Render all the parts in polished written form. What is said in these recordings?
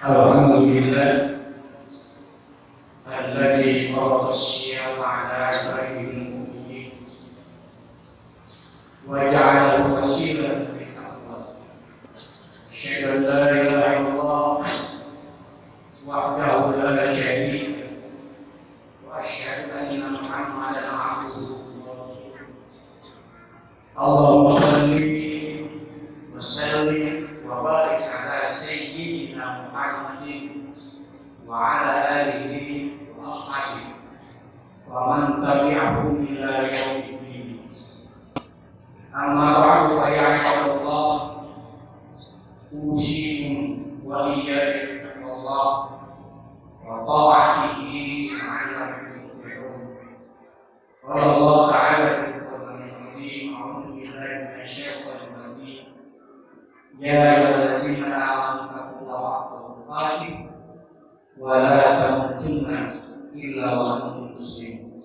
Alhamdulillah alladzi farada as-siyama 'ala 'ibadihi al-mu'minin wa ja'alahu wasilatan lit-taqwa. Asyhadu an la ilaha illallah wahdahu la syarika lahu wa asyhadu anna Muhammadan 'abduhu wa rasuluh. Allahumma shalli wa sallim wa barik ala sayyidina Muhammadin wa ala alihi wa ashabihi wa man tabi'ahum ila yaumiddin. Amma ba'du, fa ya ibadallah, usikum wa iyyakum bittaqwallah wa ta'atihi la'allakum tuflihun. Qala Allah ta'ala fi al-Qur'anil Karim, a'udzu billahi minasy syaithanir rajim. Ya ayyuhalladzina amanu taqullaha haqqa tuqatih wa la tamutunna illa wa antum muslimun.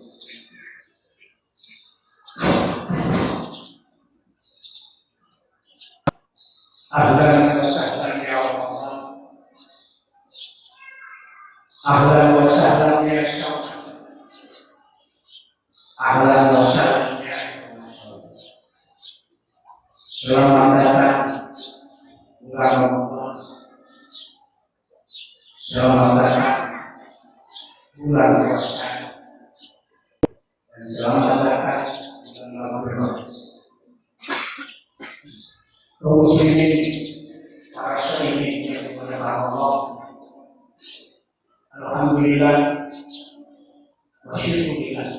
Ahlan wa sahlan ya Ramadan, ahlan wa sahlan ya Syawal, ahlan wa sahlan ya Syawal. Selamat datang bulan Ramadan, selamat datang bulan puasa, dan selamat datang bulan Ramadan. Kaum muslimin, para syirik yang dimuliakan Allah, alhamdulillah wa syukurillah,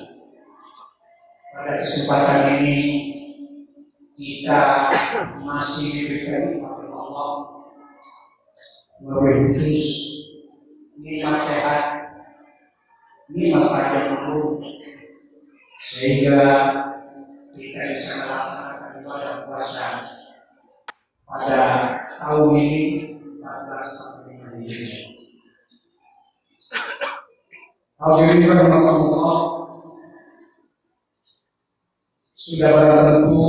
pada kesempatan ini kita masih diberikan oleh Allah wabil khusus nikmat sehat, nikmat panjang umur, sehingga kita bisa melaksanakan ibadah puasa pada tahun ini 1445 Hijriah. Hadirin rahimakumullah, sudah barang tentu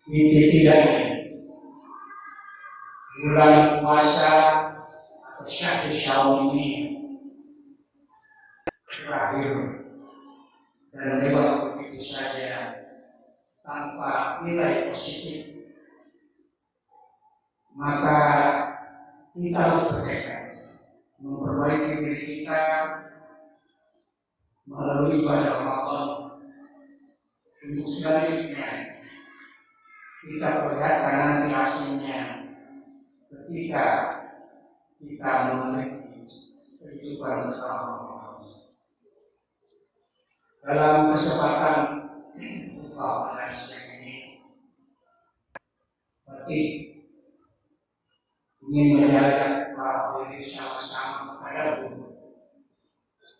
tidak bulan puasa atau syahrul syawal ini berakhir dan lewat begitu saja tanpa nilai positif, maka kita harus bertekad memperbaiki diri kita melalui ibadah Ramadan. Untuk selanjutnya kita perlihatkan nanti hasilnya ketika kita memiliki kehidupan setelah Ramadan. Dalam kesempatan pada siang ini, seperti ingin mengajak para hadirin sama-sama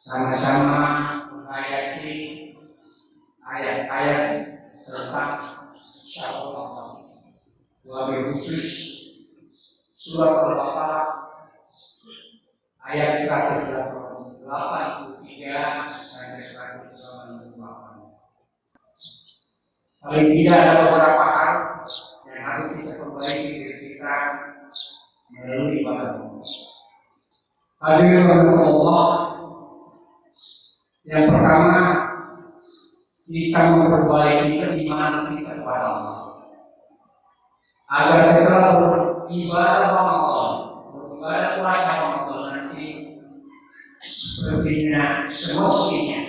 sama-sama menghayati ayat-ayat tentang syahrul Ramadan. Wabil khusus surat Al-Baqarah ayat 183 sampai 198. Paling tidak ada beberapa hal yang harus kita perbaiki diri kita melalui ibadah. Hadirin rahimakumullah, yang pertama kita memperbaiki keimanan kita kepada Allah, agar setelah beribadah Ramadan, beribadah puasa Ramadan nanti sepertinya semestinya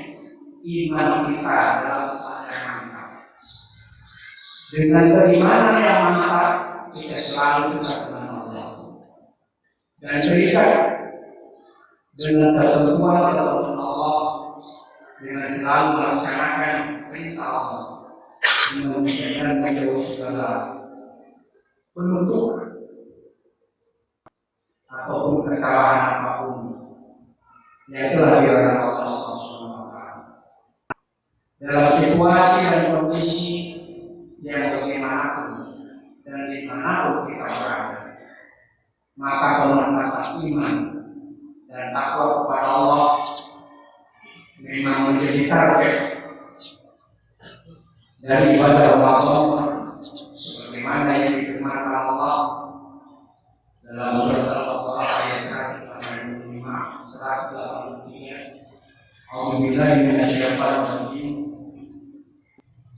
iman kita dalam keadaan mantap. Dengan keimanan yang mantap, kita selalu dekat dengan Allah dan terikat dengan ketentuan Allah, dengan selalu melaksanakan perintah Allah, dan menjauh segala penutup ataupun kesalahan apapun, yaitu dilarang Allah SWT. Dalam situasi dan kondisi yang bagaimanapun dan dimanapun kita berada, maka penetapan iman dan takwa kepada Allah memang menjadi target dari ibadah Ramadan, sebagaimana yang difirmankan Allah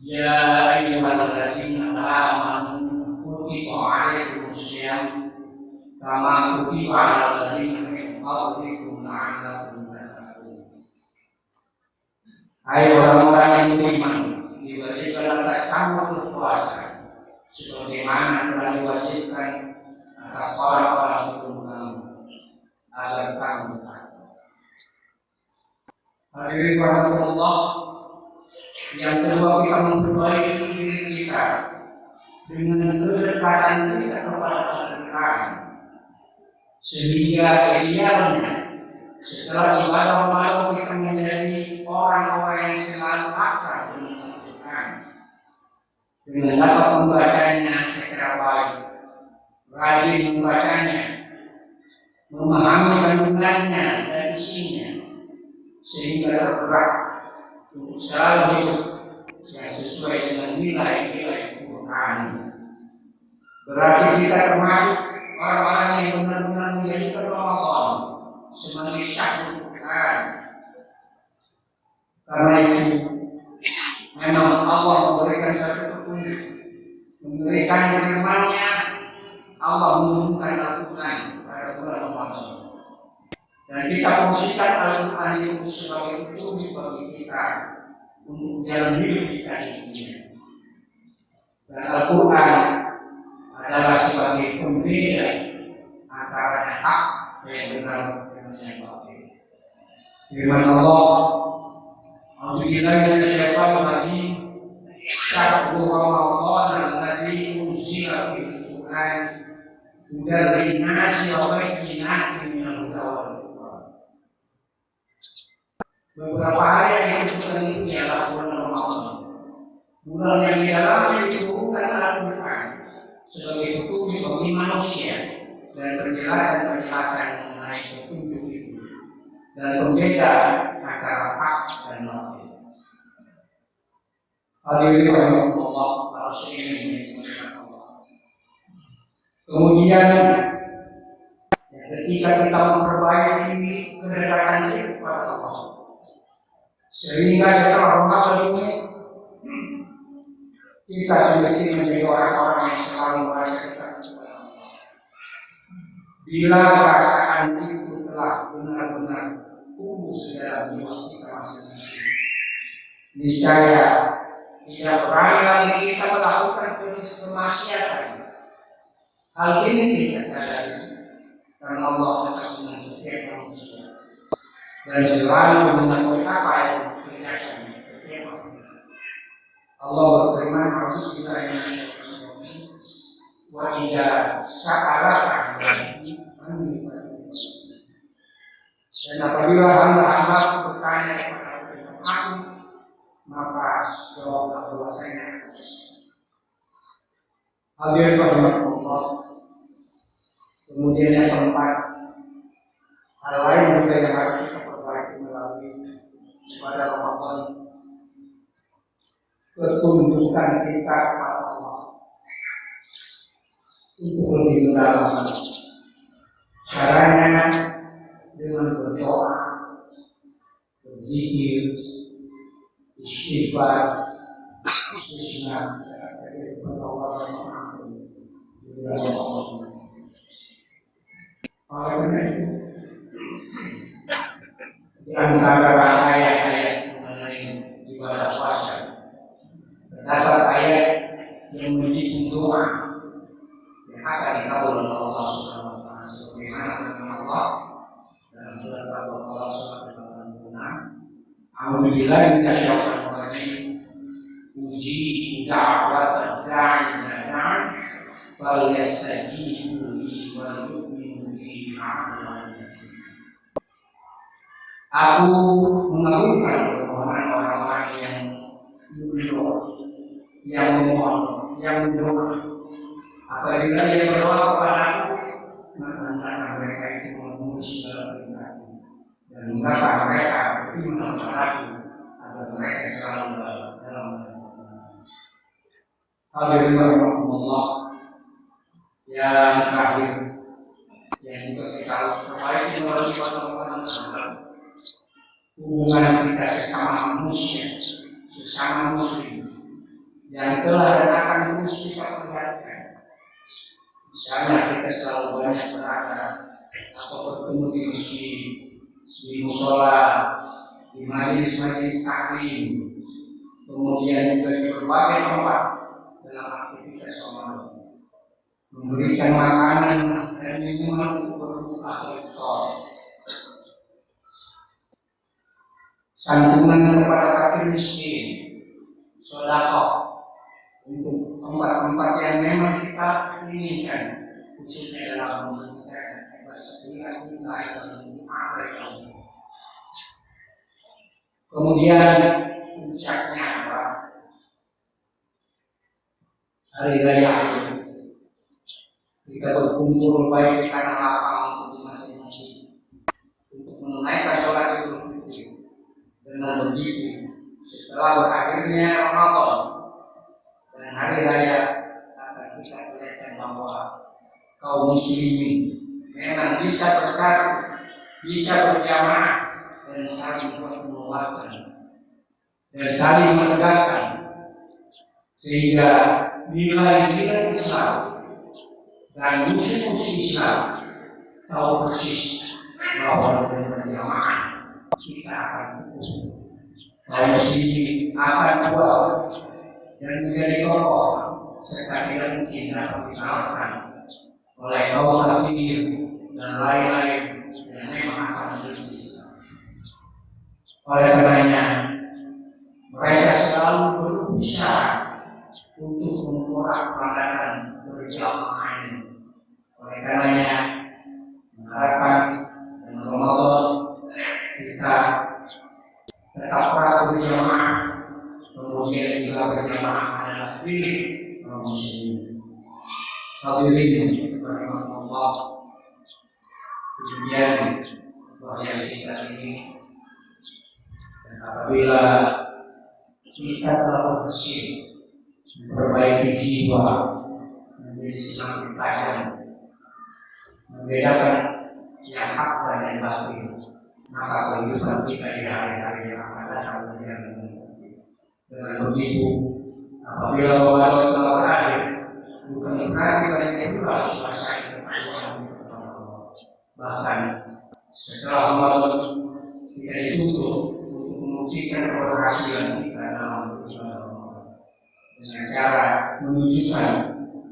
Ya ayyuhalladzina amanu kutiba alaikumus syiyam kama kutiba alal ladzina min qablikum la'allakum tattaqun. Hai orang-orang yang beriman, diwajibkan atas kamu berpuasa sebagaimana telah diwajibkan atas orang-orang sebelum kamu agar kamu takwa. Hadirin rahmatullah, yang kedua kita memperbaiki diri kita dengan kedekatan kita kepada Al-Quran, sehingga idealnya setelah ibadah Ramadan kita menjadi orang-orang yang selalu akrab dengan Al-Quran, dengan dapat membacanya secara baik, rajin membacanya, memahami kandungannya dan isinya, sehingga tergerak untuk selalu hidup yang sesuai dengan nilai-nilai Quran. Berarti kita termasuk orang-orang yang benar-benar menjadikan Ramadan sebagai syahrul Quran. Karena itu memang Allah memberikan satu petunjuk, memberikan firman-Nya. Allah menurunkan Al-Quran pada bulan Ramadan, dan kita fungsikan Al-Quran itu sebagai petunjuk bagi kita untuk jalan hidup kita ini. Dan Al-Quran adalah sebagai pembeda antara yang hak dan benar dengan yang batil. Firman Allah, "A'udzubillahi minasyaitonir rajim. Syahrul Ramadan alladzi unzila fihi al-Qur'an hudan lin-nasi wa bayyinatin minal huda wal furqan." Beberapa hari yang disebutkan itu ialah bulan Ramadan, bulan yang di dalamnya diturunkan Al-Quran sebagai petunjuk bagi manusia dan penjelasan-penjelasan mengenai petunjuk itu dan pembeda antara hak dan batil. Hadirin rahimahullah, para muslimin Allah. Kemudian ketika kita memperbaiki kedekatan kita kepada Allah, sehingga setelah Ramadan ini kita semestinya menjadi orang-orang yang selalu merasa dekat kepada Allah. Bila perasaan itu telah benar-benar tumbuh di dalam jiwa kita masing-masing, niscaya tidak berani lagi kita melakukan kemaksiatan. Hal ini kita sadari karena Allah tetap dengan setiap manusia dan selalu mengetahui apa yang dikerjakan setiap manusia. Allah berfirman, "Wa idza sa'alaka 'ibadi anni dan apabila hamba-hamba bertanya kepada aku, maka jawablah bahwasanya." Hadirin rahimahullah. Kemudian yang keempat, hal lain juga yang harus kita perbaiki melalui pada Ramadan, ketundukan kita kepada Allah untuk lebih mendalam. Caranya dengan berdoa, berzikir, istighfar, istisna, oleh karena itu, di antara ayat-ayat mengenai ibadah puasa terdapat ayat yang mendukung doa yang akan dikabul oleh Allah Subhanahu wa taala, sebagaimana firman Allah dalam surat Al-Baqarah surat 86, "A'udzubillahi minasyaitonir rajim. Uji da'wat da'i da'a fal yastajibu li wa yu'minu bi la'allahum yarshudun." Aku mengabulkan permohonan orang-orang yang berdoa, yang memohon, yang berdoa. Apabila dia berdoa kepada aku, maka hendaklah mereka itu memenuhi segala perintahku, dan hendaklah mereka beriman kepadaku agar mereka selalu dalam hadirin rahimahullah. Yang terakhir yang juga kita harus perbaiki melalui pertemuan hubungan kita sesama manusia, sesama muslim, yang telah dan akan terus kita perlihatkan. Misalnya kita selalu banyak berada atau bertemu di masjid, di musola, di majelis-majelis taklim, kemudian juga di berbagai tempat dalam aktivitas Ramadan, memberikan makanan dan minuman untuk berbuka atau iftar, santunan kepada fakir miskin, sedekah untuk tempat-tempat yang memang kita inginkan, khususnya dalam menyelesaikan kemudian puncaknya adalah hari raya Idul. Kita berkumpul baik di tanah lapang untuk masing-masing untuk menunaikan sholat Idul Fitri. Dengan begitu, setelah berakhirnya Ramadan dan hari raya akan kita perlihatkan bahwa kaum muslimin memang bisa bersatu, bisa berjamaah dan saling menguatkan dan saling menegakkan, sehingga nilai-nilai Islam dan musuh-musuh Islam tahu persis bahwa dengan berjamaah kita akan kaum muslimin akan kuat dan menjadi kokoh, serta tidak mungkin dapat dikalahkan oleh kaum kafir dan lain-lain yang memang akan membenci Islam. Oleh karenanya mereka selalu berusaha untuk memporak-porandakan berjamaah ini. Oleh karenanya mengharapkan dengan Ramadan kita tetaplah berjamaah, kemudian juga berjamaah adalah pilih kaum muslimin. Hadirin rahimahullah, demikian wahai singkat ini. Dan apabila kita telah berhasil memperbaiki jiwa menjadi semakin tajam, membedakan yang hak dan yang batil, maka kehidupan kita di hari-hari yang akan datang menjadi meningkat. Dengan begitu, apabila Ramadan telah berakhir, bukan berarti banyak pula suasana perjuangan kita. Bahkan setelah Ramadan kita dituntut untuk membuktikan keberhasilan kita dalam beribadah Ramadan dengan cara menunjukkan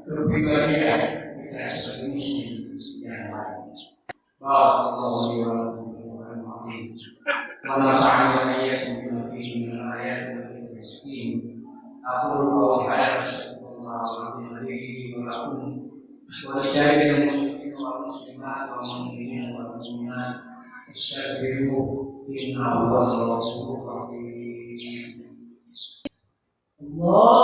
kepribadian kita sebagai muslim yang baik. Barakallahu li wa lakum fil Qur'anil azim. Wa nafa'ani wa iyyakum bima fihi min al-ayati wal dhikril hakim. Aqulu qawli hadza astaghfirullah li wa lakum wa lisairil muslimin wal muslimat wal mu'minina wal mu'minat. Astaghfiruhu innahu huwal ghafurur rahim. Allah